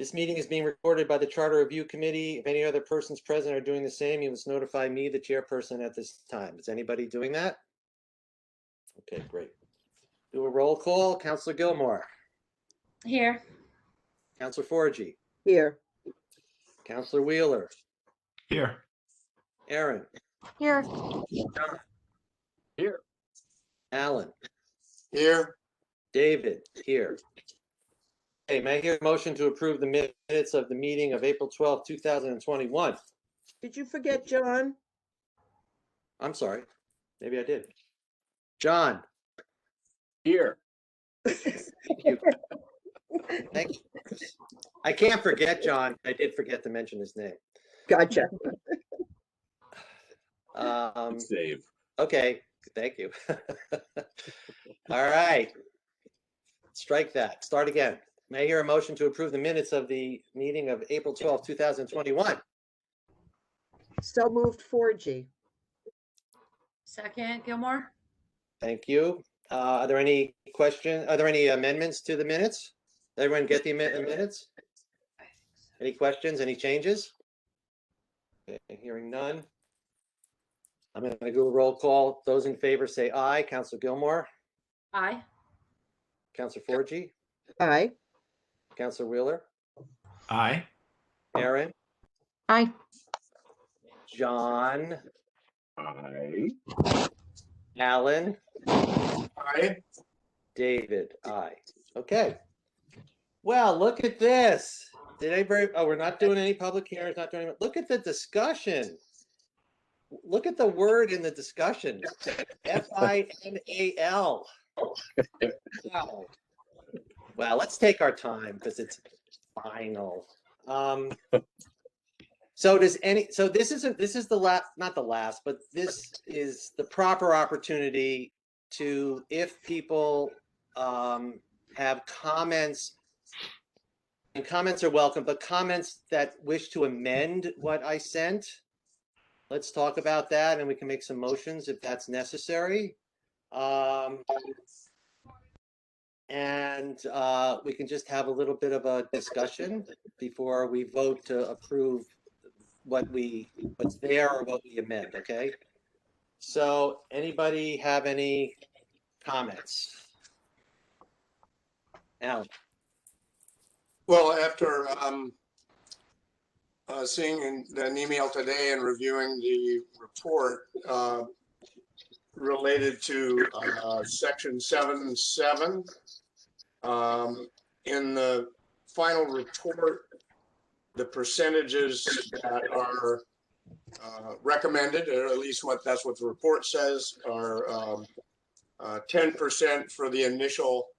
This meeting is being recorded by the Charter Review Committee. If any other persons present are doing the same, you must notify me, the chairperson, at this time. Is anybody doing that? Okay, great. Do a roll call. Councilor Gilmore. Here. Councilor Forgy. Here. Councilor Wheeler. Here. Aaron. Here. John. Here. Alan. Here. David. Here. Okay, may I hear a motion to approve the minutes of the meeting of April 12th, 2021? Did you forget John? I'm sorry. Maybe I did. John. Here. Thank you. Thank you. I can't forget John. I did forget to mention his name. Gotcha. Save. Okay, thank you. All right. Strike that. Start again. May I hear a motion to approve the minutes of the meeting of April 12th, 2021? So moved 4G. Second, Gilmore. Thank you. Are there any questions? Are there any amendments to the minutes? Did everyone get the minutes? Any questions? Any changes? Okay, hearing none. I'm going to do a roll call. Those in favor say aye. Councilor Gilmore. Aye. Councilor Forgy. Aye. Councilor Wheeler. Aye. Aaron. Aye. John. Aye. Alan. Aye. David. Aye. Okay. Well, look at this. Did anybody? Oh, we're not doing any public hearings. Not doing. Look at the discussion. Look at the word in the discussion. final. Wow. Well, let's take our time because it's final. So this is the last, not the last, but this is the proper opportunity to, if people have comments, and comments are welcome, but comments that wish to amend what I sent, let's talk about that and we can make some motions if that's necessary. And we can just have a little bit of a discussion before we vote to approve what's there or what we amend, okay? So anybody have any comments? Alan. Well, after seeing an email today and reviewing the report related to section 7.7, in the final report, the percentages that are recommended, or at least that's what the report says, are 10% for the initial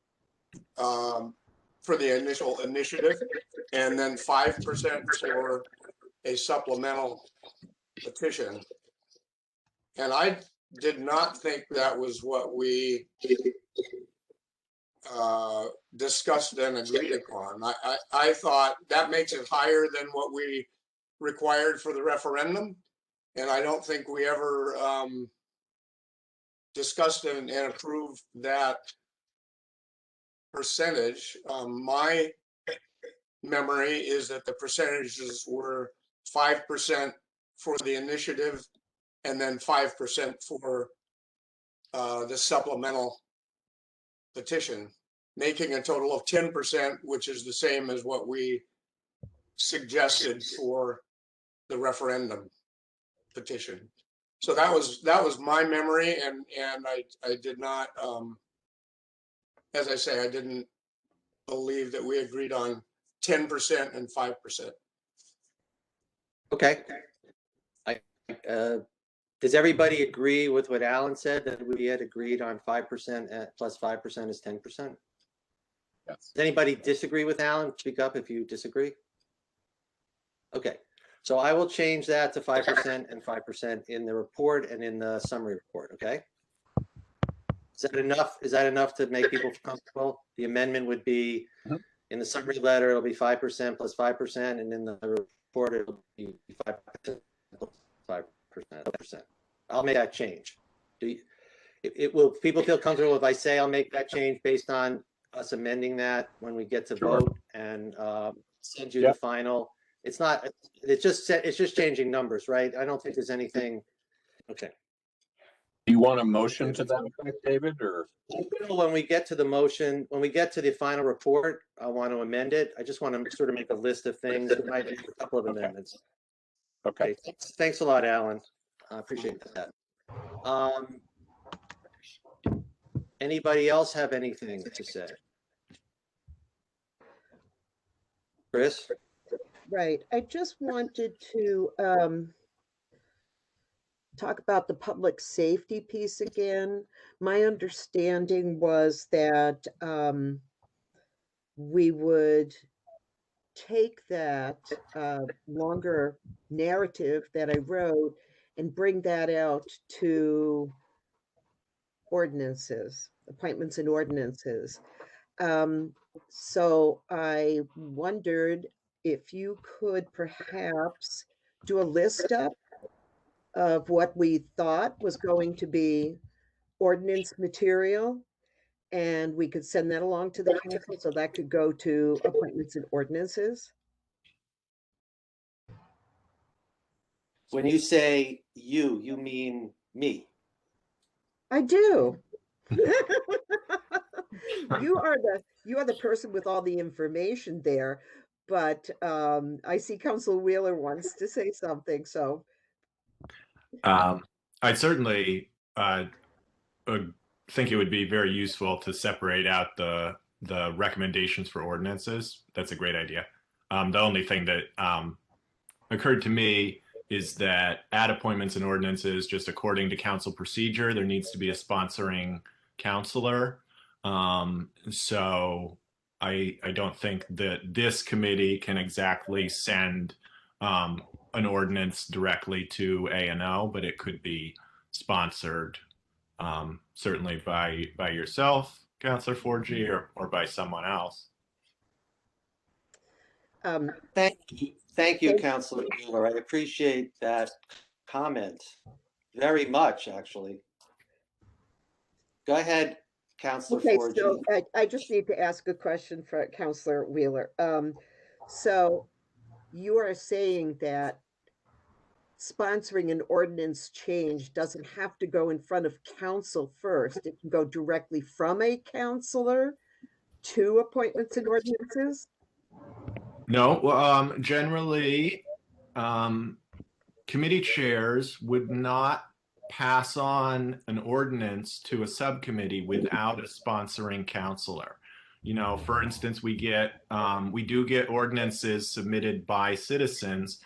initiative, and then 5% for a supplemental petition. And I did not think that was what we discussed and agreed upon. I thought that makes it higher than what we required for the referendum, and I don't think we ever discussed and approved that percentage. My memory is that the percentages were 5% for the initiative and then 5% for the supplemental petition, making a total of 10%, which is the same as what we suggested for the referendum petition. So that was my memory, and I did not, as I say, I didn't believe that we agreed on 10% and 5%. Okay. Does everybody agree with what Alan said, that we had agreed on 5% plus 5% is 10%? Yes. Does anybody disagree with Alan? Speak up if you disagree. Okay, so I will change that to 5% and 5% in the report and in the summary report, okay? Is that enough? Is that enough to make people comfortable? The amendment would be, in the summary letter, it'll be 5% plus 5%, and in the report, it'll be 5% plus 5%. I'll make that change. Will people feel comfortable if I say I'll make that change based on us amending that when we get to vote? And send you Yep. the final. It's not, it's just changing numbers, right? I don't think there's anything. Okay. Do you want a motion to that effect, David, or? When we get to the motion, when we get to the final report, I want to amend it. I just want to sort of make a list of things. There might be a couple of Okay. amendments. Okay. Okay, thanks a lot, Alan. I appreciate that. Anybody else have anything to say? Chris? Right. I just wanted to talk about the public safety piece again. My understanding was that we would take that longer narrative that I wrote and bring that out to ordinances, appointments and ordinances. So I wondered if you could perhaps do a list up of what we thought was going to be ordinance material, and we could send that along to the council so that could go to appointments and ordinances. When you say you mean me. I do. You are the person with all the information there, but I see Council Wheeler wants to say something, so. I'd certainly think it would be very useful to separate out the recommendations for ordinances. That's a great idea. The only thing that occurred to me is that at appointments and ordinances, just according to council procedure, there needs to be a sponsoring counselor. So I don't think that this committee can exactly send an ordinance directly to A&O, but it could be sponsored certainly by yourself, Councilor Forgy, or by someone else. Thank you, Councilor Wheeler. I appreciate that comment very much, actually. Go ahead, Councilor Okay, Forgy. so I just need to ask a question for Councilor Wheeler. So you are saying that sponsoring an ordinance change doesn't have to go in front of council first. It can go directly from a councilor to appointments and ordinances? No, generally, committee chairs would not pass on an ordinance to a subcommittee without a sponsoring counselor. You know, for instance, we do get ordinances submitted by citizens,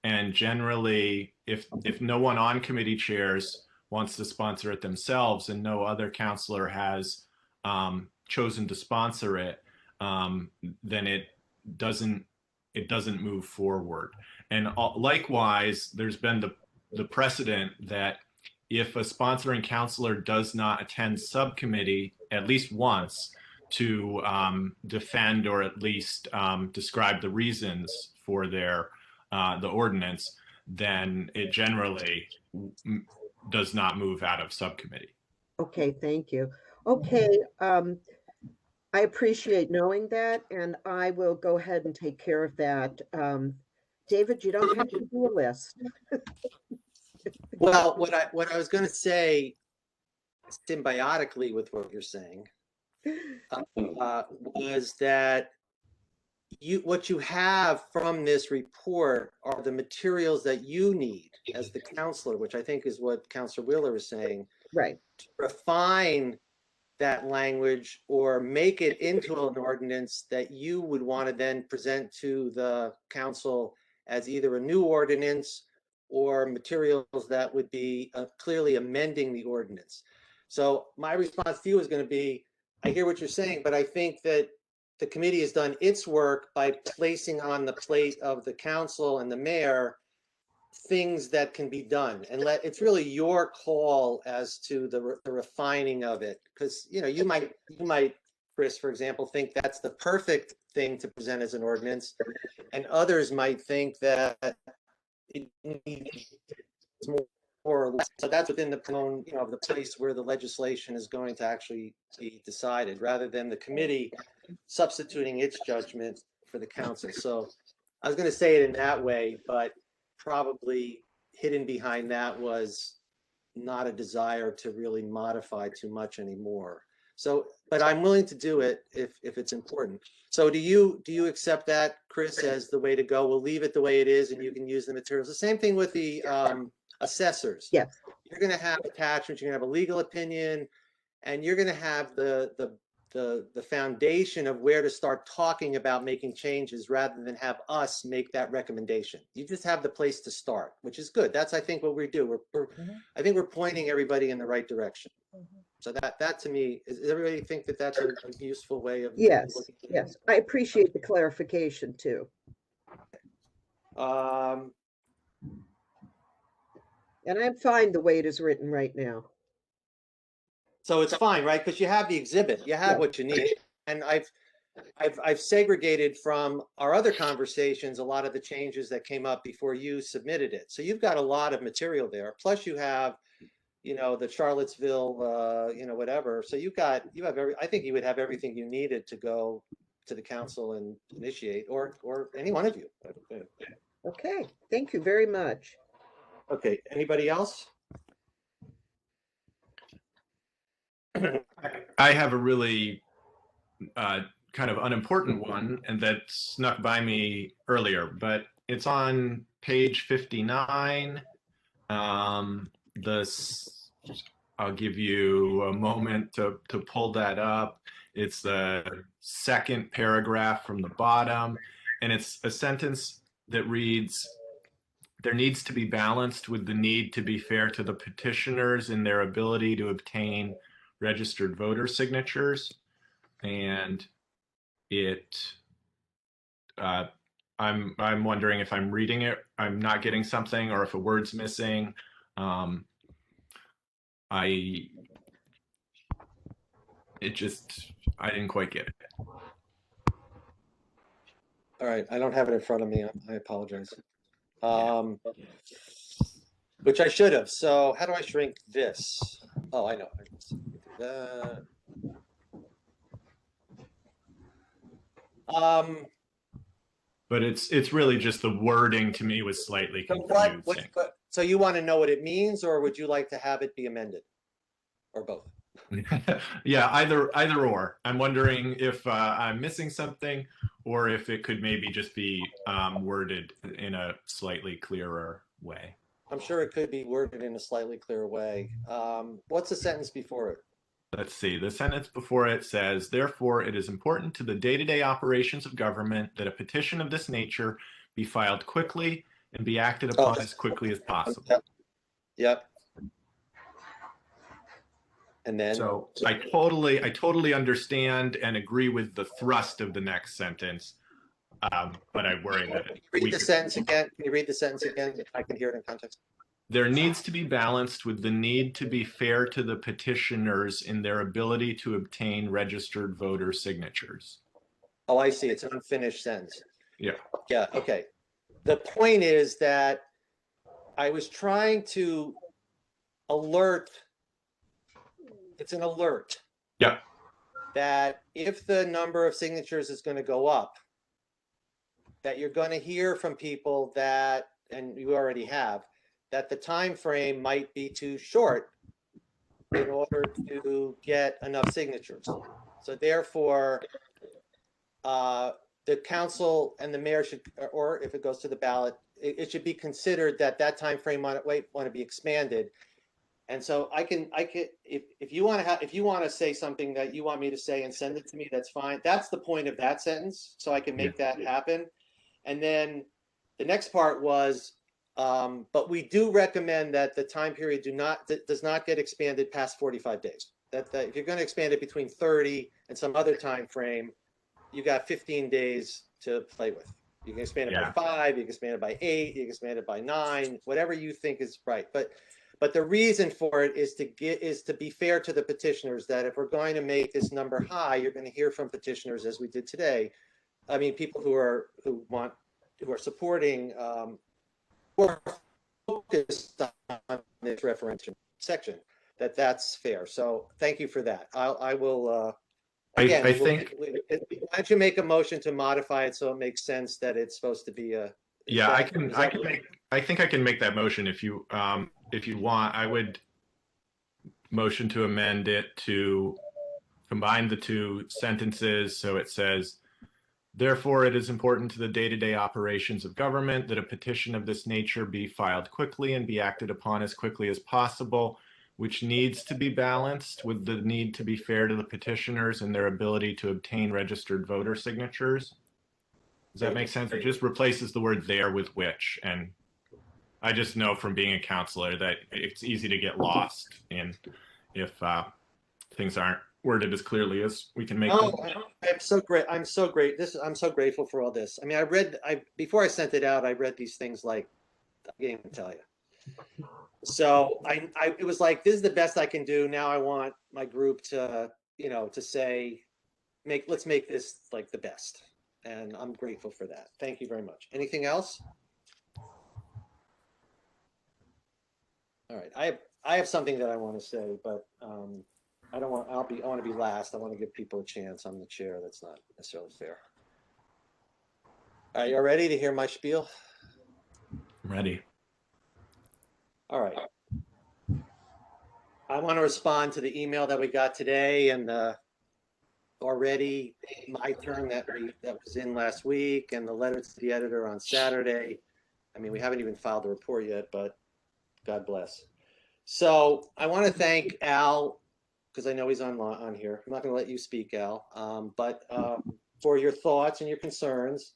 and generally, if no one on committee chairs wants to sponsor it themselves and no other counselor has chosen to sponsor it, then it doesn't move forward. And likewise, there's been the precedent that if a sponsoring counselor does not attend subcommittee at least once to defend or at least describe the reasons for the ordinance, then it generally does not move out of subcommittee. Okay, thank you. Okay, I appreciate knowing that, and I will go ahead and take care of that. David, you don't have to do a list. Well, what I was going to say, symbiotically with what you're saying, was that what you have from this report are the materials that you need as the counselor, which I think is what Councilor Wheeler was saying, Right. to refine that language or make it into an ordinance that you would want to then present to the council as either a new ordinance or materials that would be clearly amending the ordinance. So my response to you is going to be, I hear what you're saying, but I think that the committee has done its work by placing on the plate of the council and the mayor things that can be done, and it's really your call as to the refining of it, because you might, Chris, for example, think that's the perfect thing to present as an ordinance, and others might think that it needs more or less. So that's within the zone, of the place where the legislation is going to actually be decided, rather than the committee substituting its judgment for the council. So I was going to say it in that way, but probably hidden behind that was not a desire to really modify too much anymore. So, but I'm willing to do it if it's important. So do you accept that, Chris, as the way to go? We'll leave it the way it is and you can use the materials. The same thing with the assessors. Yes. You're going to have attachments, you're going to have a legal opinion, and you're going to have the foundation of where to start talking about making changes rather than have us make that recommendation. You just have the place to start, which is good. That's, I think, what we do. I think we're pointing everybody in the right direction. So that to me, does everybody think that that's a useful way of Yes, looking at it? yes. I appreciate the clarification too. Um, And I'm fine the way it is written right now. so it's fine, right? Because you have the exhibit, you have Yeah. what you need. And I've segregated from our other conversations a lot of the changes that came up before you submitted it. So you've got a lot of material there. Plus you have, the Charlottesville, whatever. So I think you would have everything you needed to go to the council and initiate, or any one of you. Okay, thank you very much. Okay, anybody else? I have a really kind of unimportant one, and that snuck by me earlier, but it's on page 59. I'll give you a moment to pull that up. It's the second paragraph from the bottom, and it's a sentence that reads, "There needs to be balanced with the need to be fair to the petitioners in their ability to obtain registered voter signatures." And I'm wondering if I'm reading it, I'm not getting something, or if a word's missing. I didn't quite get it. All right, I don't have it in front of me. I apologize. Which I should have. So how do I shrink this? Oh, I know. But it's really just the wording to me was slightly So confusing. so you want to know what it means, or would you like to have it be amended, or both? Yeah, either or. I'm wondering if I'm missing something, or if it could maybe just be worded in a slightly clearer way. I'm sure it could be worded in a slightly clearer way. What's the sentence before it? Let's see. The sentence before it says, "Therefore, it is important to the day-to-day operations of government that a petition of this nature be filed quickly and be acted upon as quickly as possible." Yep. And then, So I totally understand and agree with the thrust of the next sentence, but I worry that can you read the sentence again? Can you read the sentence again? I can hear it in context. There needs to be balanced with the need to be fair to the petitioners in their ability to obtain registered voter signatures. Oh, I see. It's an unfinished sentence. Yeah. Yeah. Okay. The point is that I was trying to alert. It's an alert. Yeah. That if the number of signatures is going to go up, that you're going to hear from people that, and you already have, that the time frame might be too short in order to get enough signatures. So therefore, the council and the mayor should, or if it goes to the ballot, it should be considered that that time frame want to be expanded. And so I can if you want to say something that you want me to say and send it to me, that's fine. That's the point of that sentence, so I can make that happen. And then the next part was, but we do recommend that the time period does not get expanded past 45 days. That if you're going to expand it between 30 and some other time frame, you got 15 days to play with. You can expand it by 5, you can expand it by 8, you can expand it by 9, whatever you think is right. But the reason for it is to be fair to the petitioners, that if we're going to make this number high, you're going to hear from petitioners, as we did today. I mean, people who are supporting, who are focused on this referendum section, that's fair. So thank you for that. I will Again, I think, why don't you make a motion to modify it so it makes sense that it's supposed to be a. yeah, I is that- can make, I think I can make that motion if you want. I would motion to amend it to combine the two sentences. So it says, therefore, it is important to the day-to-day operations of government that a petition of this nature be filed quickly and be acted upon as quickly as possible, which needs to be balanced with the need to be fair to the petitioners and their ability to obtain registered voter signatures. Does that make sense? It just replaces the word there with which. And I just know from being a counselor that it's easy to get lost in if things aren't worded as clearly as we can make them. I'm so great. I'm so great. I'm so grateful for all this. I mean, before I sent it out, I read these things like, I can't even tell you. So it was like, this is the best I can do. Now I want my group to, to say, let's make this like the best. And I'm grateful for that. Thank you very much. Anything else? All right. I have something that I want to say, but I want to be last. I want to give people a chance. I'm the chair. That's not necessarily fair. Are you ready to hear my spiel? I'm ready. All right. I want to respond to the email that we got today and already my turn that was in last week and the letter to the editor on Saturday. I mean, we haven't even filed the report yet, but God bless. So I want to thank Al, because I know he's on here. I'm not going to let you speak, Al, but for your thoughts and your concerns.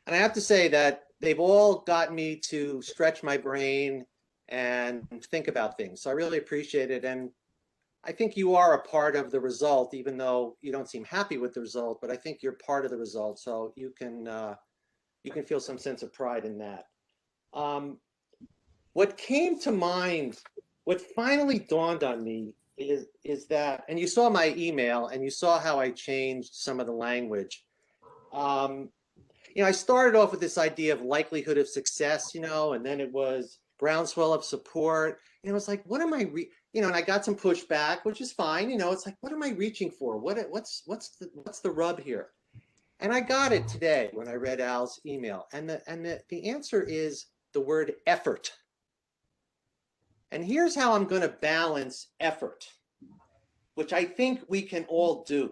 And I have to say that they've all gotten me to stretch my brain and think about things. So I really appreciate it. And I think you are a part of the result, even though you don't seem happy with the result, but I think you're part of the result. So you can feel some sense of pride in that. What came to mind, what finally dawned on me is that, and you saw my email and you saw how I changed some of the language. I started off with this idea of likelihood of success, and then it was groundswell of support. It was like, what am I, and I got some pushback, which is fine. It's like, what am I reaching for? What's the rub here? And I got it today when I read Al's email, and the answer is the word effort. And here's how I'm going to balance effort, which I think we can all do,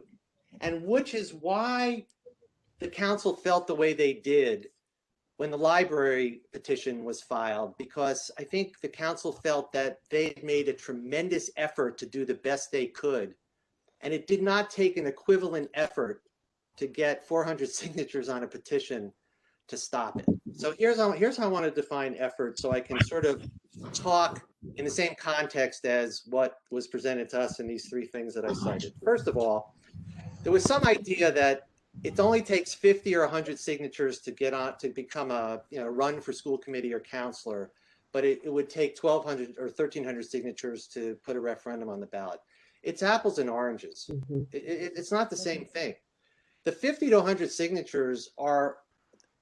and which is why the council felt the way they did when the library petition was filed, because I think the council felt that they made a tremendous effort to do the best they could. And it did not take an equivalent effort to get 400 signatures on a petition to stop it. So here's how I want to define effort, so I can sort of talk in the same context as what was presented to us in these three things that I cited. First of all, there was some idea that it only takes 50 or 100 signatures to get on to become a run for school committee or counselor, but it would take 1,200 or 1,300 signatures to put a referendum on the ballot. It's apples and oranges. It's not the same thing. The 50 to 100 signatures are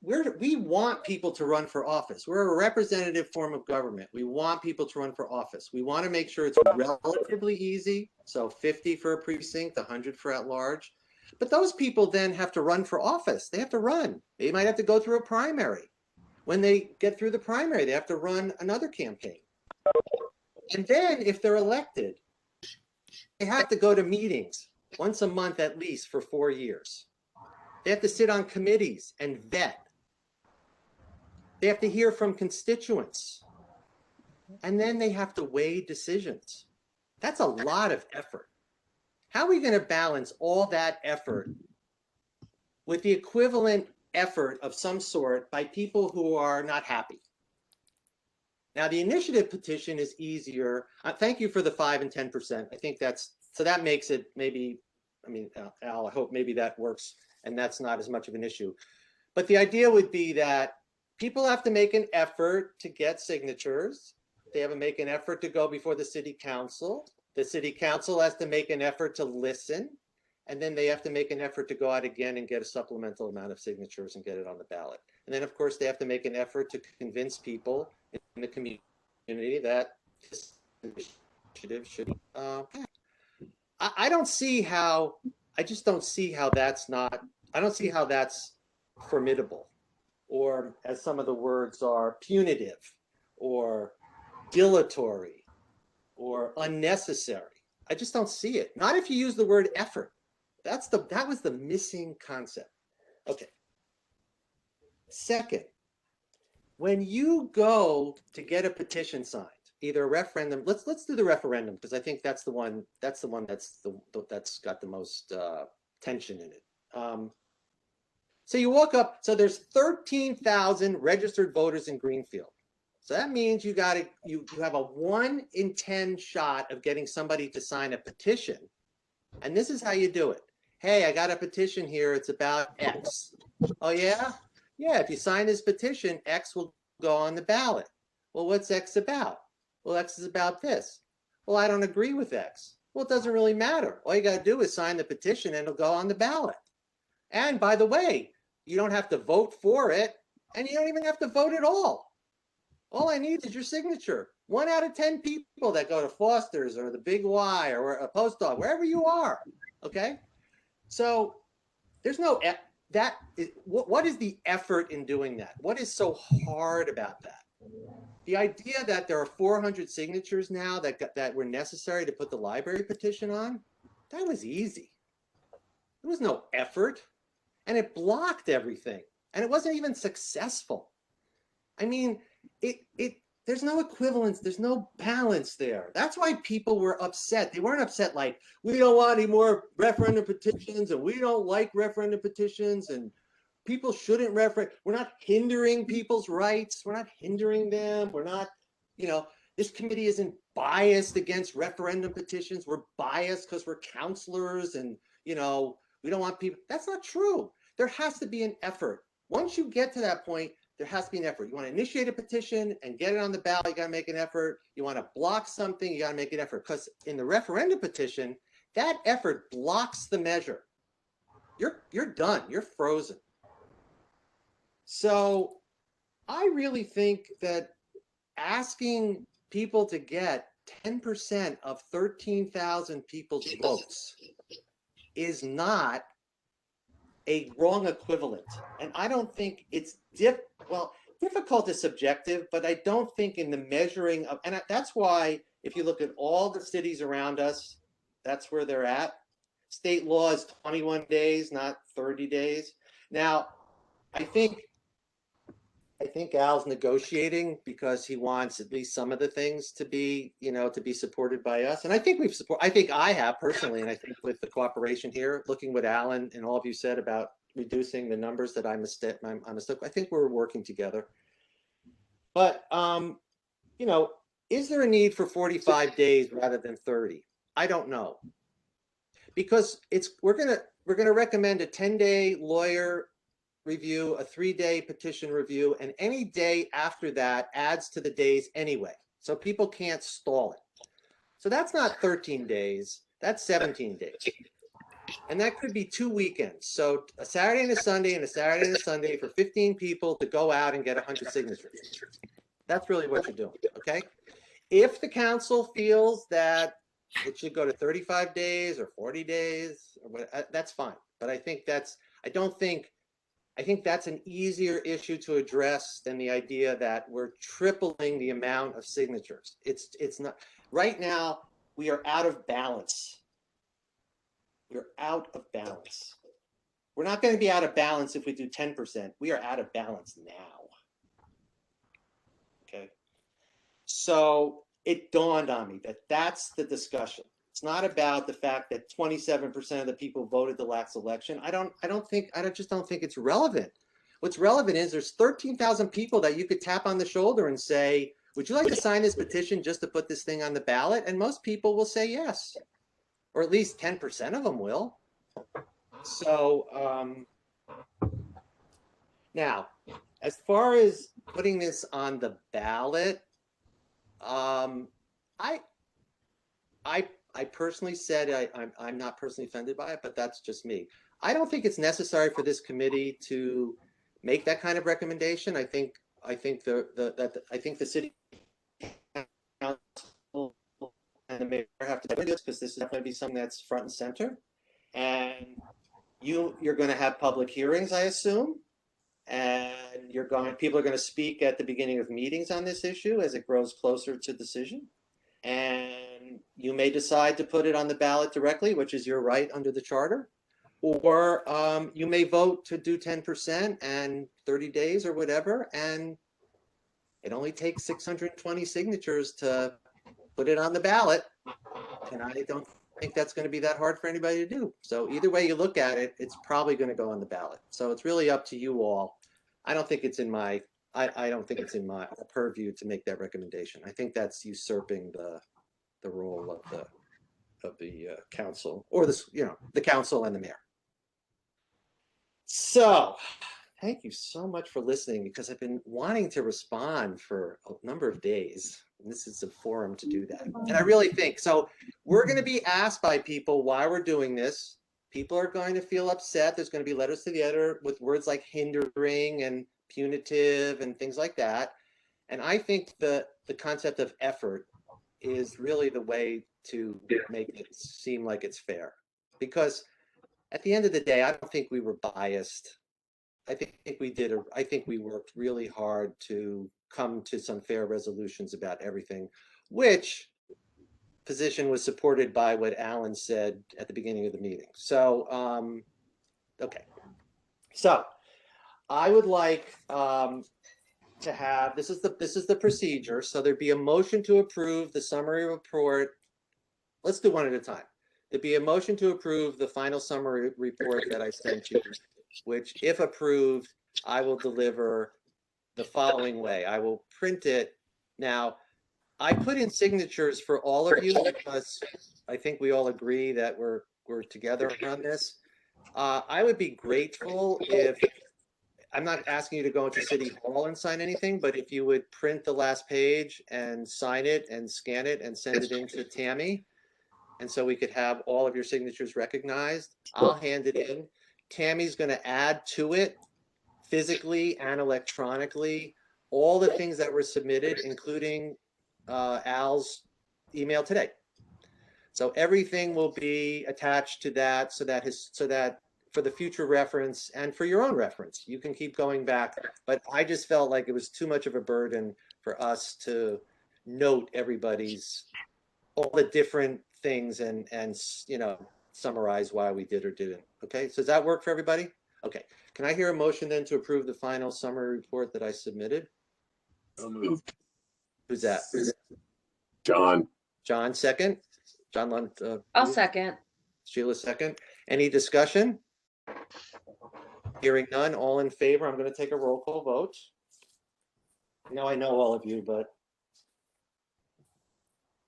we want people to run for office. We're a representative form of government. We want people to run for office. We want to make sure it's relatively easy. So 50 for a precinct, 100 for at large. But those people then have to run for office. They have to run. They might have to go through a primary. When they get through the primary, they have to run another campaign. And then if they're elected, they have to go to meetings once a month at least for 4 years. They have to sit on committees and vet. They have to hear from constituents. And then they have to weigh decisions. That's a lot of effort. How are we going to balance all that effort with the equivalent effort of some sort by people who are not happy? Now, the initiative petition is easier. Thank you for the 5 and 10%. I think that makes it maybe, Al, I hope maybe that works and that's not as much of an issue. But the idea would be that people have to make an effort to get signatures. They have to make an effort to go before the city council. The city council has to make an effort to listen, and then they have to make an effort to go out again and get a supplemental amount of signatures and get it on the ballot. And then, of course, they have to make an effort to convince people in the community that this initiative should. I don't see how I just don't see how that's not, I don't see how that's formidable, or as some of the words are, punitive, or dilatory, or unnecessary. I just don't see it. Not if you use the word effort. That was the missing concept. Okay. Second, when you go to get a petition signed, either a referendum, let's do the referendum, because I think that's the one that's got the most tension in it. So you walk up, so there's 13,000 registered voters in Greenfield. So that means you have a 1 in 10 shot of getting somebody to sign a petition. And this is how you do it. Hey, I got a petition here. It's about X. Oh, yeah? Yeah, if you sign this petition, X will go on the ballot. Well, what's X about? Well, X is about this. Well, I don't agree with X. Well, it doesn't really matter. All you got to do is sign the petition and it'll go on the ballot. And by the way, you don't have to vote for it, and you don't even have to vote at all. All I need is your signature. 1 out of 10 people that go to Foster's or the Big Y or a post office, wherever you are, okay? So there's no, what is the effort in doing that? What is so hard about that? The idea that there are 400 signatures now that were necessary to put the library petition on, that was easy. There was no effort, and it blocked everything, and it wasn't even successful. I mean, there's no equivalence, there's no balance there. That's why people were upset. They weren't upset like, we don't want any more referendum petitions, and we don't like referendum petitions, and people shouldn't we're not hindering people's rights. We're not hindering them. We're not, this committee isn't biased against referendum petitions. We're biased because we're counselors and, we don't want people. That's not true. There has to be an effort. Once you get to that point, there has to be an effort. You want to initiate a petition and get it on the ballot, you got to make an effort. You want to block something, you got to make an effort. Because in the referendum petition, that effort blocks the measure. You're done. You're frozen. So I really think that asking people to get 10% of 13,000 people's votes is not a wrong equivalent. And I don't think it's difficult is subjective, but I don't think in the measuring of, and that's why if you look at all the cities around us, that's where they're at. State law is 21 days, not 30 days. Now, I think Al's negotiating because he wants at least some of the things to be, to be supported by us. And I think I have personally, and I think with the cooperation here, looking what Alan and all of you said about reducing the numbers that I mistook, I think we're working together. But, is there a need for 45 days rather than 30? I don't know. Because we're gonna recommend a 10-day lawyer review, a 3-day petition review, and any day after that adds to the days anyway. So people can't stall it. So that's not 13 days, that's 17 days. And that could be 2 weekends. So a Saturday and a Sunday and a Saturday and a Sunday for 15 people to go out and get 100 signatures. That's really what you're doing, okay? If the council feels that it should go to 35 days or 40 days, that's fine. But I think that's an easier issue to address than the idea that we're tripling the amount of signatures. It's not, right now, we are out of balance. We're out of balance. We're not going to be out of balance if we do 10%. We are out of balance now. Okay. So it dawned on me that that's the discussion. It's not about the fact that 27% of the people voted the last election. I just don't think it's relevant. What's relevant is there's 13,000 people that you could tap on the shoulder and say, would you like to sign this petition just to put this thing on the ballot? And most people will say yes, or at least 10% of them will. So now, as far as putting this on the ballot, I personally said I'm not personally offended by it, but that's just me. I don't think it's necessary for this committee to make that kind of recommendation. I think the city council and the mayor have to do this because this is definitely something that's front and center. And you're going to have public hearings, I assume. And people are going to speak at the beginning of meetings on this issue as it grows closer to decision. And you may decide to put it on the ballot directly, which is your right under the charter. Or you may vote to do 10% and 30 days or whatever. And it only takes 620 signatures to put it on the ballot. And I don't think that's going to be that hard for anybody to do. So either way you look at it, it's probably going to go on the ballot. So it's really up to you all. I don't think it's in my purview to make that recommendation. I think that's usurping the role of the council, or the council and the mayor. So thank you so much for listening, because I've been wanting to respond for a number of days. And this is a forum to do that. And I really think, so we're going to be asked by people why we're doing this. People are going to feel upset. There's going to be letters to the editor with words like hindering and punitive and things like that. And I think the concept of effort is really the way to make it seem like it's fair. Because at the end of the day, I don't think we were biased. I think we worked really hard to come to some fair resolutions about everything, which position was supported by what Alan said at the beginning of the meeting. So, okay. So I would like to have, this is the procedure. So there'd be a motion to approve the summary report. Let's do one at a time. There'd be a motion to approve the final summary report that I sent you, which, if approved, I will deliver the following way. I will print it. Now, I put in signatures for all of you because I think we all agree that we're together on this. I would be grateful if, I'm not asking you to go into City Hall and sign anything, but if you would print the last page and sign it and scan it and send it in to Tammy, and so we could have all of your signatures recognized. I'll hand it in. Tammy's going to add to it physically and electronically all the things that were submitted, including Al's email today. So everything will be attached to that, so that for the future reference and for your own reference, you can keep going back. But I just felt like it was too much of a burden for us to note everybody's, all the different things and summarize why we did or didn't. Okay, so does that work for everybody? Okay, can I hear a motion then to approve the final summary report that I submitted? Who's that? John. John, second. John Lund. I'll second. Sheila, second. Any discussion? Hearing none, all in favor. I'm going to take a roll call vote. Now I know all of you, but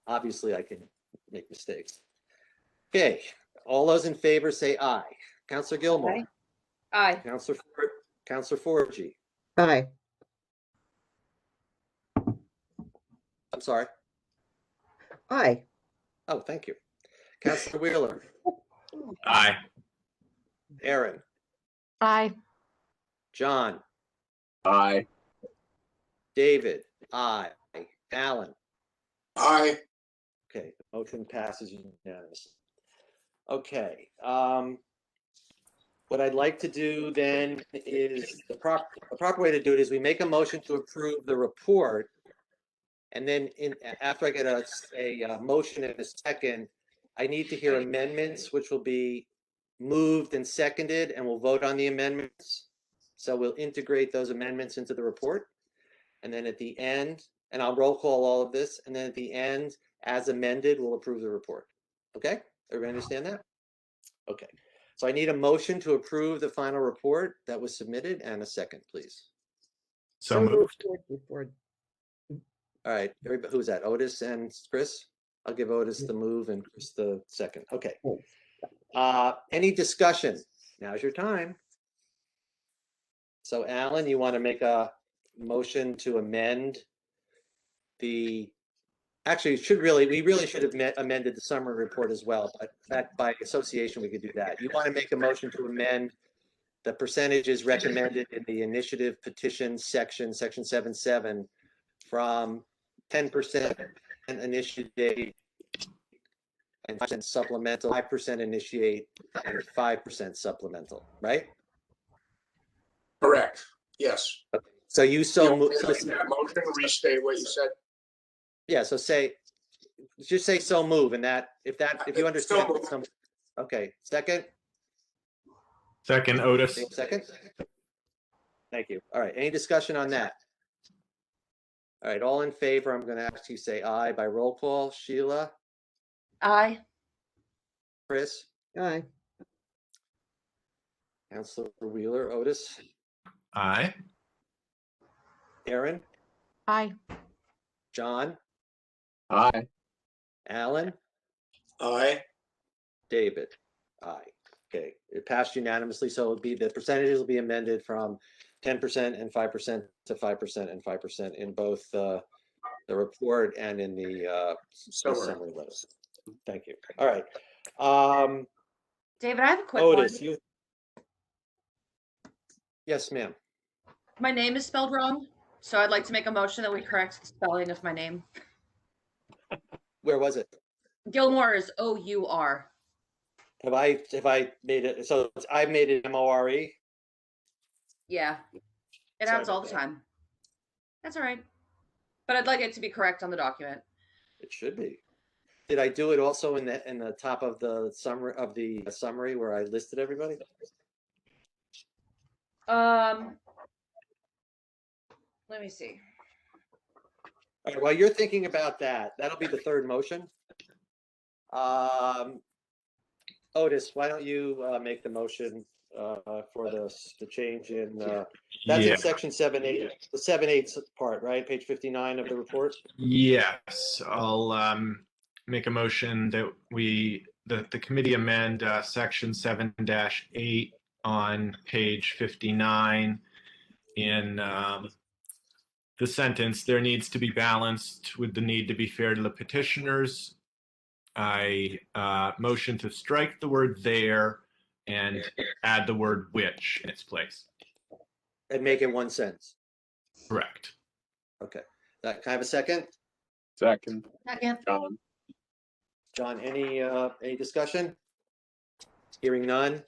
obviously I can make mistakes. Okay, all those in favor say aye. Councillor Gilmore. Aye. Aye. Councillor Forgy. Aye. I'm sorry. Aye. Oh, thank you. Councillor Wheeler. Aye. Aaron. Aye. John. Aye. David. Aye. Alan. Aye. Okay, the motion passes unanimously. Okay, what I'd like to do then is the proper way to do it is we make a motion to approve the report, and then after I get a motion in a second, I need to hear amendments, which will be moved and seconded, and we'll vote on the amendments. So we'll integrate those amendments into the report, and then at the end, and I'll roll call all of this, and then at the end, as amended, we'll approve the report. Okay, everybody understand that? Okay, so I need a motion to approve the final report that was submitted, and a second, please. So moved. Before. All right, everybody, who's that? Otis and Chris? I'll give Otis the move and Chris the second. Okay. Any discussion? Now's your time. So Alan, you want to make a motion to amend the, actually, we really should have amended the summary report as well, but that by association, we could do that. You want to make a motion to amend the percentages recommended in the initiative petition section 7.7, from 10% initiative date and 5% supplemental, 5% initiate, and 5% supplemental, right? Correct. Yes. So you so move. That motion, restate what you said. Yeah, so just say so move, and that, if you understand. So moved. Okay, second, Second, Otis. second. Thank you. All right, any discussion on that? All right, all in favor, I'm gonna ask you say aye by roll call. Sheila, Aye. Chris, Aye. Councilor Wheeler, Otis, Aye. Aaron, Aye. John, Aye. Alan, Aye. David. Aye. Okay, it passed unanimously, so it'll be, the percentages will be amended from 10% and 5% to 5% and 5% in both the report and in the summary letter. Thank you. All right. David, I have a quick Otis, one. you. Yes, ma'am. My name is spelled wrong, so I'd like to make a motion that we correct the spelling of my name. Where was it? Gilmore is O-U-R. Have I made it? So I made it M-O-R-E. Yeah. It Sorry happens all about the that. time. That's all right. But I'd like it to be correct on the document. It should be. Did I do it also in the top of the summary where I listed everybody? Let me see. All right, while you're thinking about that, that'll be the third motion. Otis, why don't you make the motion for the change in that's Yeah. in section 7.8, the 7.8 part, right? Page 59 of the report. Yes, I'll make a motion that the committee amend section 7-8 on page 59 in the sentence, there needs to be balanced with the need to be fair to the petitioners. I motion to strike the word there and add the word which in its place. And make it one sentence. Correct. Okay. Can I have a second? Second, Second. John. John, any discussion? Hearing none.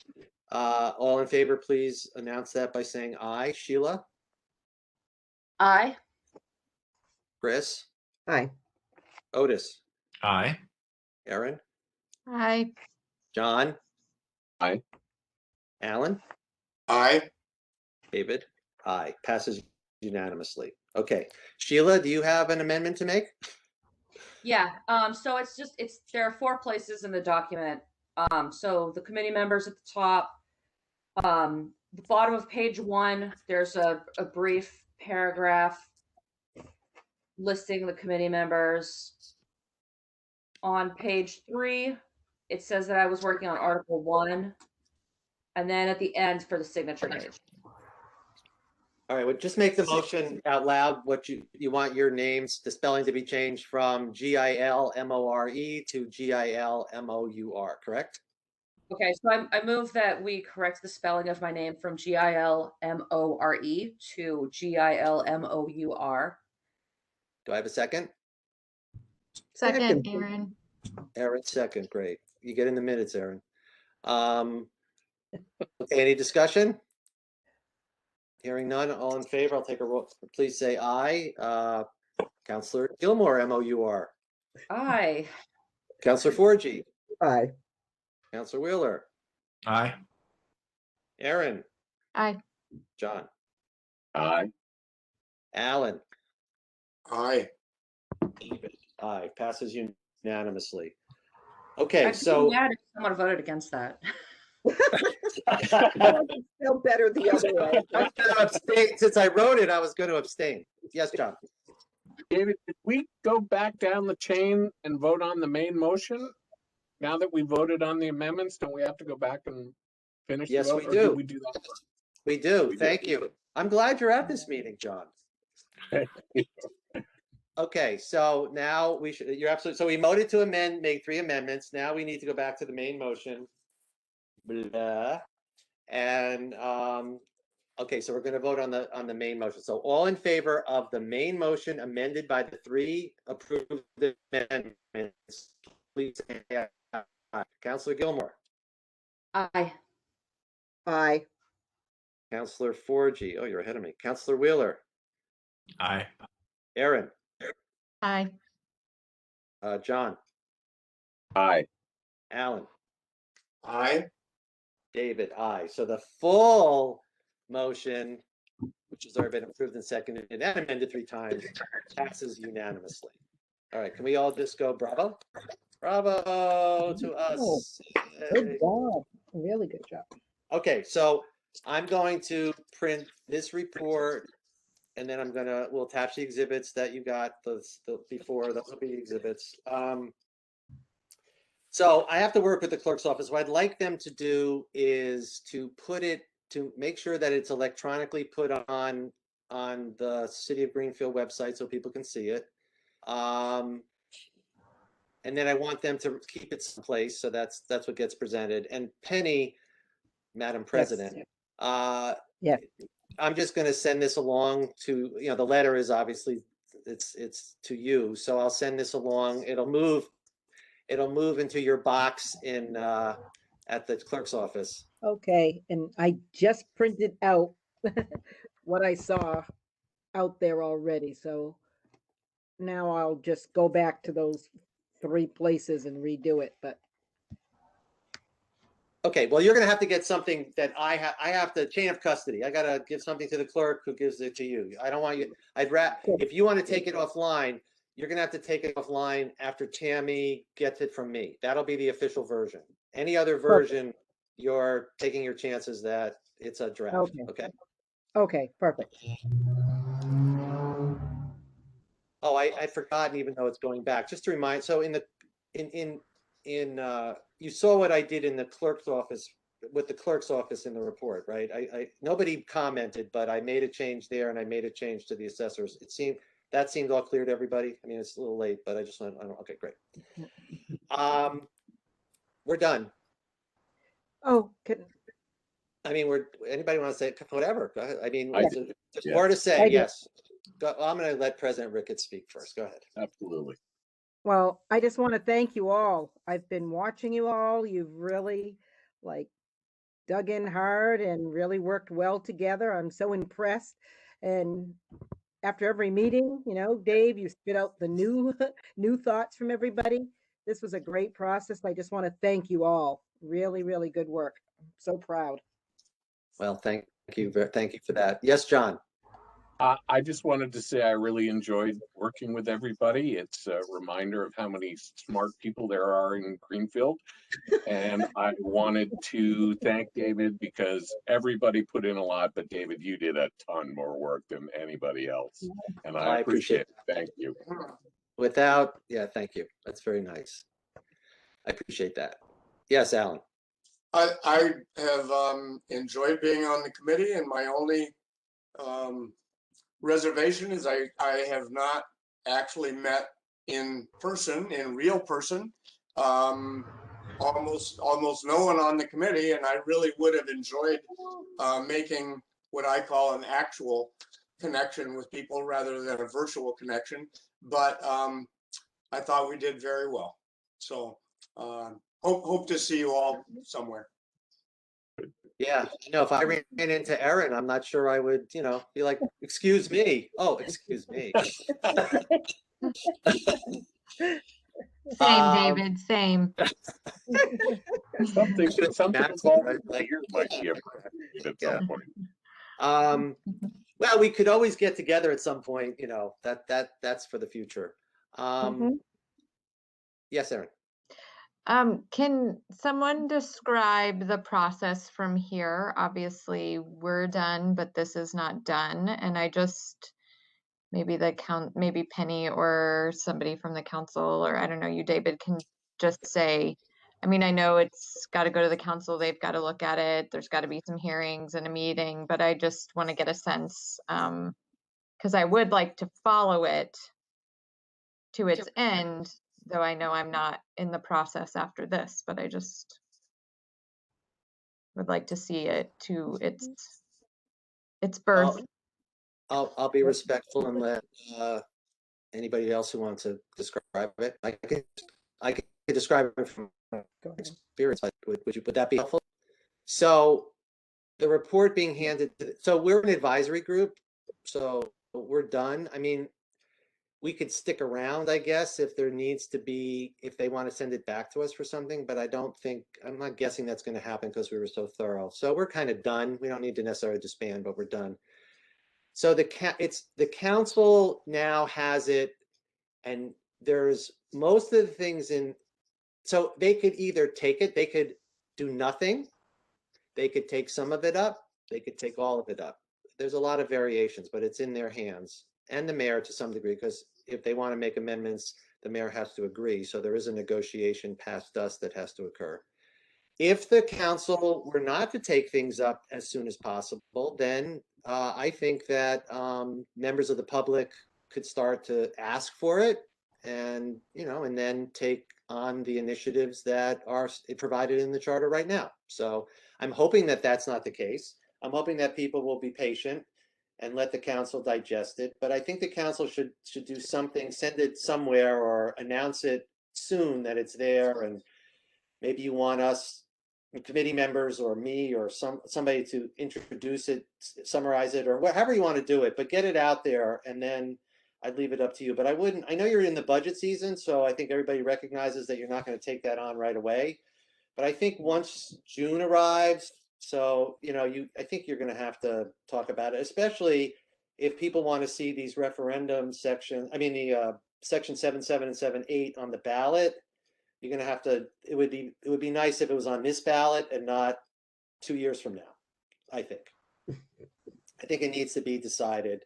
All in favor, please announce that by saying aye. Sheila, Aye. Chris, Aye. Otis, Aye. Aaron, Aye. John. Aye. Alan, Aye. David, aye. Passes unanimously. Okay. Sheila, do you have an amendment to make? Yeah. So there are 4 places in the document. So the committee members at the top, the bottom of page 1, there's a brief paragraph listing the committee members. On page 3, it says that I was working on Article 1, and then at the end for the signature page. All right, well, just make the motion out loud. What you want your names, the spelling to be changed from Gilmore to Gilmour, correct? Okay, so I move that we correct the spelling of my name from Gilmore to Gilmour. Do I have a second? Second. Aaron. Aaron, second, great. You get in the minutes, Aaron. Okay, any discussion? Hearing none, all in favor, I'll take a roll. Please say aye. Councillor Gilmore, M-O-U-R. Aye. Councillor Forgy. Aye. Councillor Wheeler. Aye. Aaron. Aye. John. Aye. Alan. Aye. David. Aye. Passes unanimously. Okay, so. Mad if someone voted against that. Feel better the other way. I was gonna abstain. Since I wrote it, I was going to abstain. Yes, John. David, did we go back down the chain and vote on the main motion? Now that we voted on the amendments, don't we have to go back and finish? Yes, the vote, we or do. did we do that? We do. We do. Thank you. I'm glad you're at this meeting, John. Okay, so now you're absolutely, so we voted to make 3 amendments. Now we need to go back to the main motion. Blah. And, okay, so we're going to vote on the main motion. So all in favor of the main motion amended by the 3 approved amendments, please say Counselor Gilmore, Aye. Aye. Counselor Forgy. Oh, you're ahead of me. Counselor Wheeler, Aye. Aaron, Aye. John, Aye. Alan, Aye. David, aye. So the full motion, which has already been approved and seconded and amended 3 times, passes unanimously. All right, can we all just go bravo? Bravo to us. Good job. Really good job. Okay, so I'm going to print this report and then we'll attach the exhibits that you got before. Those will be the exhibits. So I have to work with the clerk's office. What I'd like them to do is to make sure that it's electronically put on the City of Greenfield website so people can see it. And then I want them to keep it someplace. So that's what gets presented. And Penny, Madam President, Yeah. I'm just going to send this along to, the letter is obviously it's to you. So I'll send this along. It'll move into your box at the clerk's office. Okay, and I just printed out what I saw out there already, so now I'll just go back to those 3 places and redo it, but Okay, well, you're going to have to get something that I have the chain of custody. I got to give something to the clerk who gives it to you. I don't want you, if you want to take it offline, you're going to have to take it offline after Tammy gets it from me. That'll be the official version. Any other version, you're taking your chances that it's a draft. Okay. Okay. okay, perfect. Oh, I'd forgotten, even though it's going back. Just to remind, so you saw what I did in the clerk's office with the clerk's office in the report, right? Nobody commented, but I made a change there and I made a change to the assessors. That seemed all clear to everybody. I mean, it's a little late, but okay, great. We're done. Oh, I mean, anybody want to say whatever? Go ahead. I mean, there's yeah. more to say. I do. Yes. I'm going to let President Ricketts speak first. Go ahead. Absolutely. well, I just want to thank you all. I've been watching you all. You've really dug in hard and really worked well together. I'm so impressed. And after every meeting, Dave, you spit out the new new thoughts from everybody. This was a great process. I just want to thank you all. Really, really good work. I'm so proud. Well, thank you for that. Yes, John. I just wanted to say I really enjoyed working with everybody. It's a reminder of how many smart people there are in Greenfield. And I wanted to thank David because everybody put in a lot, but David, you did a ton more work than anybody else. And I appreciate it. Thank you. Thank you. That's very nice. I appreciate that. Yes, Alan. I have enjoyed being on the committee, and my only reservation is I have not actually met in real person. Almost no one on the committee, and I really would have enjoyed making what I call an actual connection with people rather than a virtual connection. But I thought we did very well. So hope to see you all somewhere. Yeah, if I ran into Erin, I'm not sure I would, be like, excuse me. Oh, excuse me. Same, David, same. Something Right? might be appropriate at some point. Well, we could always get together at some point, that's for the future. Yes, Erin. Can someone describe the process from here? Obviously, we're done, but this is not done. And I just, maybe Penny or somebody from the council, or I don't know, you, David, can just say, I mean, I know it's got to go to the council. They've got to look at it. There's got to be some hearings and a meeting, but I just want to get a sense, because I would like to follow it to its end, though I know I'm not in the process after this, but I just would like to see it to its birth. I'll be respectful and let anybody else who wants to describe it. I can describe it from Go ahead. experience, but would that be helpful? So the report being handed so we're an advisory group, so we're done. I mean, we could stick around, I guess, if there needs to be, if they want to send it back to us for something, but I'm not guessing that's going to happen because we were so thorough. So we're kind of done. We don't need to necessarily disband, but we're done. So the council now has it, and there's most of the things in, so they could either take it, they could do nothing, they could take some of it up, they could take all of it up. There's a lot of variations, but it's in their hands, and the mayor to some degree, because if they want to make amendments, the mayor has to agree. So there is a negotiation past us that has to occur. If the council were not to take things up as soon as possible, then I think that members of the public could start to ask for it, and and then take on the initiatives that are provided in the charter right now. So I'm hoping that that's not the case. I'm hoping that people will be patient and let the council digest it. But I think the council should do something, send it somewhere or announce it soon that it's there. And maybe you want us, committee members or me or somebody to introduce it, summarize it, or whatever you want to do it, but get it out there, and then I'd leave it up to you. But I know you're in the budget season, so I think everybody recognizes that you're not going to take that on right away. But I think once June arrives, so, I think you're going to have to talk about it, especially if people want to see these referendum section, the section 7.7 and 7.8 on the ballot. You're going to have to, it would be nice if it was on this ballot and not 2 years from now, I think. I think it needs to be decided.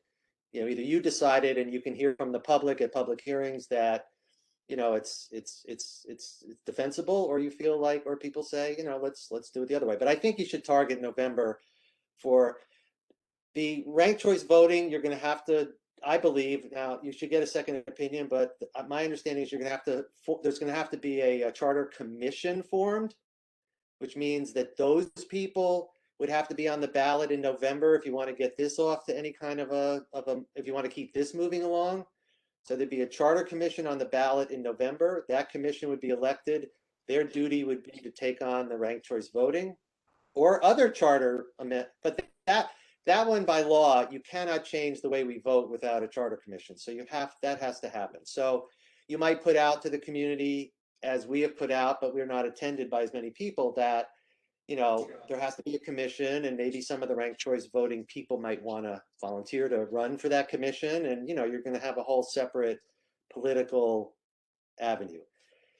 Either you decide it and you can hear from the public at public hearings that it's defensible, or you feel like, or people say, let's do it the other way. But I think you should target November for the ranked choice voting. You're going to have to, I believe, now you should get a second opinion, but my understanding is there's going to have to be a charter commission formed, which means that those people would have to be on the ballot in November if you want to get this off to any kind of if you want to keep this moving along. So there'd be a charter commission on the ballot in November. That commission would be elected. Their duty would be to take on the ranked choice voting or other charter amendment. But that one, by law, you cannot change the way we vote without a charter commission. So that has to happen. So you might put out to the community, as we have put out, but we're not attended by as many people, that there has to be a commission, and maybe some of the ranked choice voting people might want to volunteer to run for that commission. And, you're going to have a whole separate political avenue.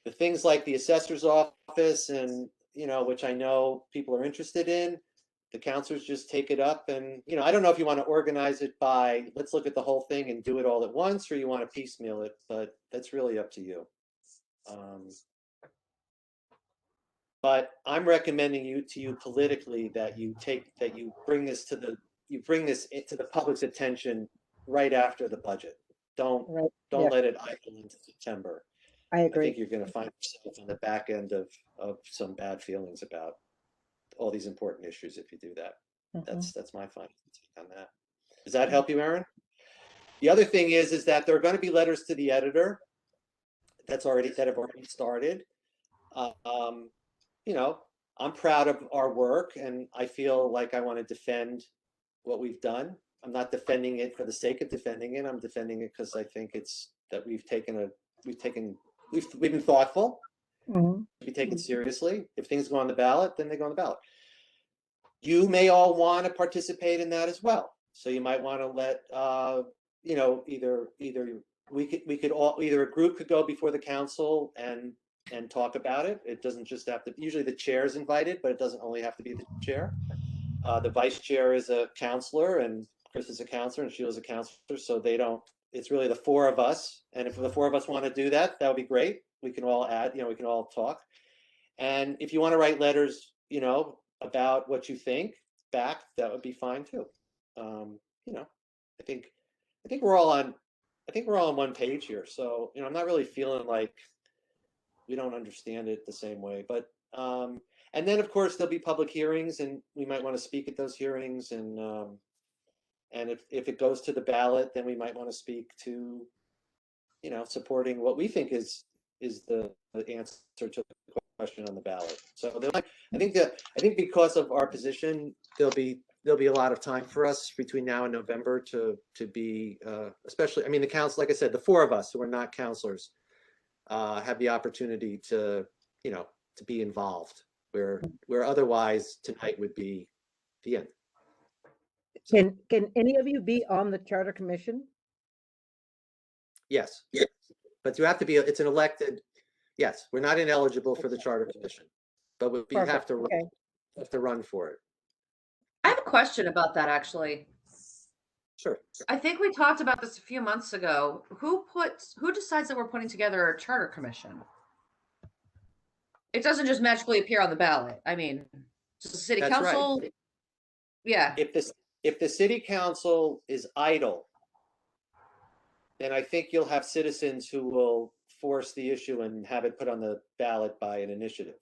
The things like the assessor's office and, which I know people are interested in, the councilors just take it up. And, I don't know if you want to organize it by, let's look at the whole thing and do it all at once, or you want to piecemeal it, but that's really up to you. But I'm recommending to you politically that you bring this to the public's attention right after the budget. Don't let it idle into September. I agree. I think you're going to find yourself on the back end of some bad feelings about all these important issues if you do that. That's my final take on that. Does that help you, Aaron? The other thing is that there are going to be letters to the editor that have already started. I'm proud of our work, and I feel like I want to defend what we've done. I'm not defending it for the sake of defending it. I'm defending it because I think it's that we've been thoughtful. We take it seriously. If things go on the ballot, then they go on the ballot. You may all want to participate in that as well. So you might want to let either a group could go before the council and talk about it. It doesn't just have to, usually the chair is invited, but it doesn't only have to be the chair. The vice chair is a counselor, and Chris is a counselor, and Sheila's a counselor. So it's really the four of us. And if the four of us want to do that, that would be great. We can all we can all talk. And if you want to write letters, about what you think back, that would be fine too. I think we're all on one page here. So, I'm not really feeling like we don't understand it the same way, but and then of course there'll be public hearings, and we might want to speak at those hearings, and if it goes to the ballot, then we might want to speak to supporting what we think is the answer to the question on the ballot. So I think because of our position, there'll be a lot of time for us between now and November to be, especially, I mean, the council, like I said, the four of us who are not counselors have the opportunity to, to be involved where otherwise tonight would be the end. Can any of you be on the Charter Commission? Yes, but you have to be, it's an elected, yes, we're not ineligible for the Charter Commission, but we have Perfect, to, okay. run for it. I have a question about that, actually. Sure. I think we talked about this a few months ago. Who decides that we're putting together a charter commission? It doesn't just magically appear on the ballot. I mean, does the city That's right. council? Yeah. If the city council is idle, then I think you'll have citizens who will force the issue and have it put on the ballot by an initiative.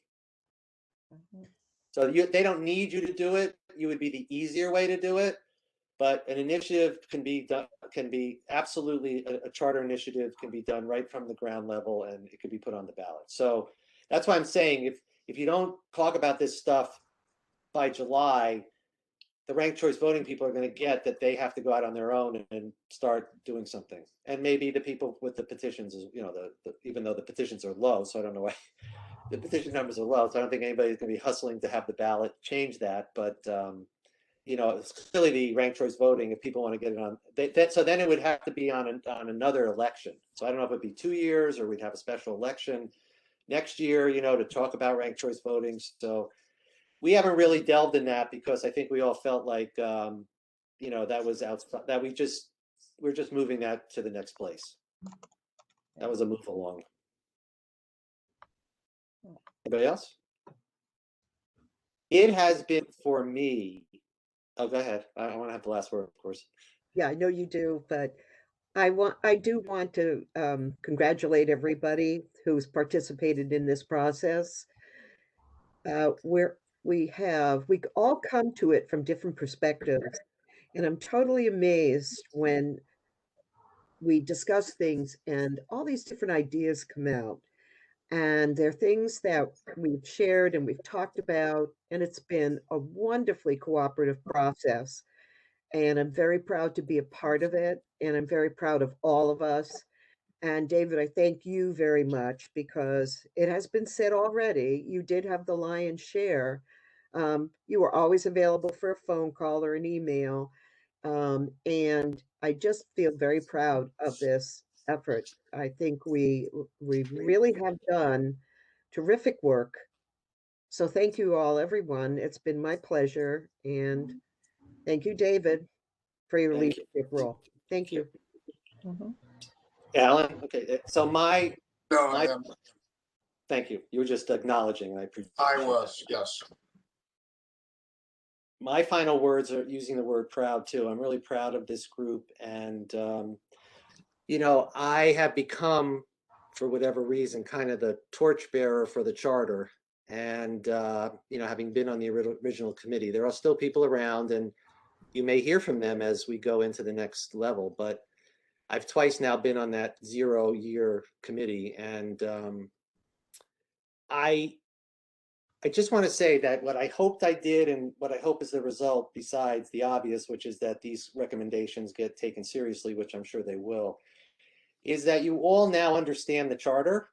So they don't need you to do it. You would be the easier way to do it, but an initiative can be done, absolutely a charter initiative can be done right from the ground level, and it could be put on the ballot. So that's why I'm saying if you don't talk about this stuff by July, the ranked choice voting people are going to get that they have to go out on their own and start doing something. And maybe the people with the petitions, even though the petitions are low, so I don't know why the petition numbers are low, so I don't think anybody's going to be hustling to have the ballot change that. But it's clearly the ranked choice voting. If people want to get it on, so then it would have to be on another election. So I don't know if it'd be 2 years or we'd have a special election next year, to talk about ranked choice voting. So we haven't really delved in that because I think we all felt like, that was outside, that we're just moving that to the next place. That was a move along. Anybody else? It has been for me. Oh, go ahead. I want to have the last word, of course. Yeah, I know you do, but I do want to congratulate everybody who's participated in this process. We all come to it from different perspectives, and I'm totally amazed when we discuss things and all these different ideas come out. And they're things that we've shared and we've talked about, and it's been a wonderfully cooperative process. And I'm very proud to be a part of it, and I'm very proud of all of us. And David, I thank you very much because it has been said already, you did have the lion's share. You were always available for a phone call or an email. And I just feel very proud of this effort. I think we really have done terrific work. So thank you all, everyone. It's been my pleasure. And thank you, David, for your Thank you. leadership role. Thank you. Alan, okay. So my No, thank you. You were just acknowledging. I appreciate. I was, yes. My final words are using the word proud too. I'm really proud of this group, and I have become, for whatever reason, kind of the torchbearer for the charter. And having been on the original committee, there are still people around, and you may hear from them as we go into the next level. But I've twice now been on that 0-year committee, and I just want to say that what I hoped I did and what I hope is the result, besides the obvious, which is that these recommendations get taken seriously, which I'm sure they will, is that you all now understand the charter.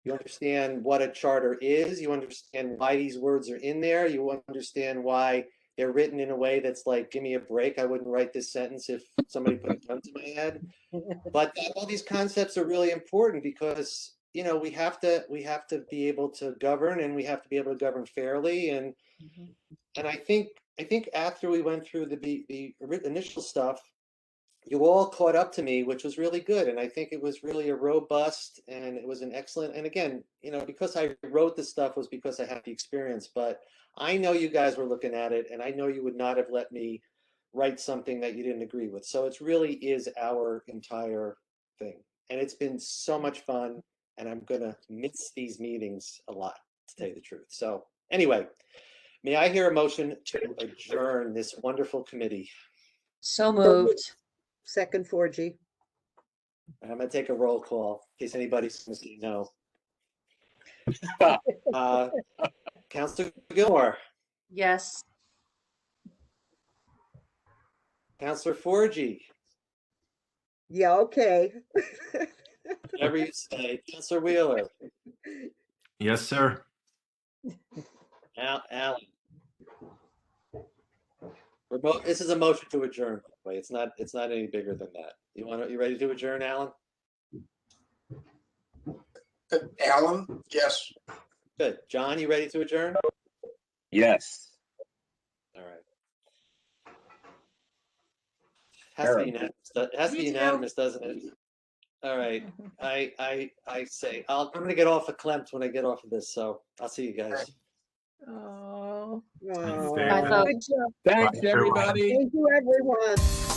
You understand what a charter is. You understand why these words are in there. You understand why they're written in a way that's like, give me a break. I wouldn't write this sentence if somebody put a gun to my head. But all these concepts are really important because we have to be able to govern, and we have to be able to govern fairly. And I think after we went through the initial stuff, you all caught up to me, which was really good. And I think it was really a robust, and it was an excellent. And again, because I wrote this stuff was because I had the experience. But I know you guys were looking at it, and I know you would not have let me write something that you didn't agree with. So it really is our entire thing, and it's been so much fun. And I'm going to miss these meetings a lot, to tell you the truth. So anyway, may I hear a motion to adjourn this wonderful committee? So moved. Second, 4G. I'm going to take a roll call in case anybody's going to say no. Counselor Gilmore, Yes. Counselor Forgy, Yeah, okay. whatever you say, Counselor Wheeler, Yes, sir. Alan. This is a motion to adjourn, by the way. It's not any bigger than that. You ready to adjourn, Alan? Alan, yes. Good. John, you ready to adjourn? Yes. All right. Has to be unanimous. It has to be Me too. unanimous, doesn't it? All right. I say I'm gonna get off of Klempt when I get off of this, so I'll see you guys. Oh. Wow. David. Bye, folks. Good job. Thanks, Bye, everyone. everybody. Thank you, everyone.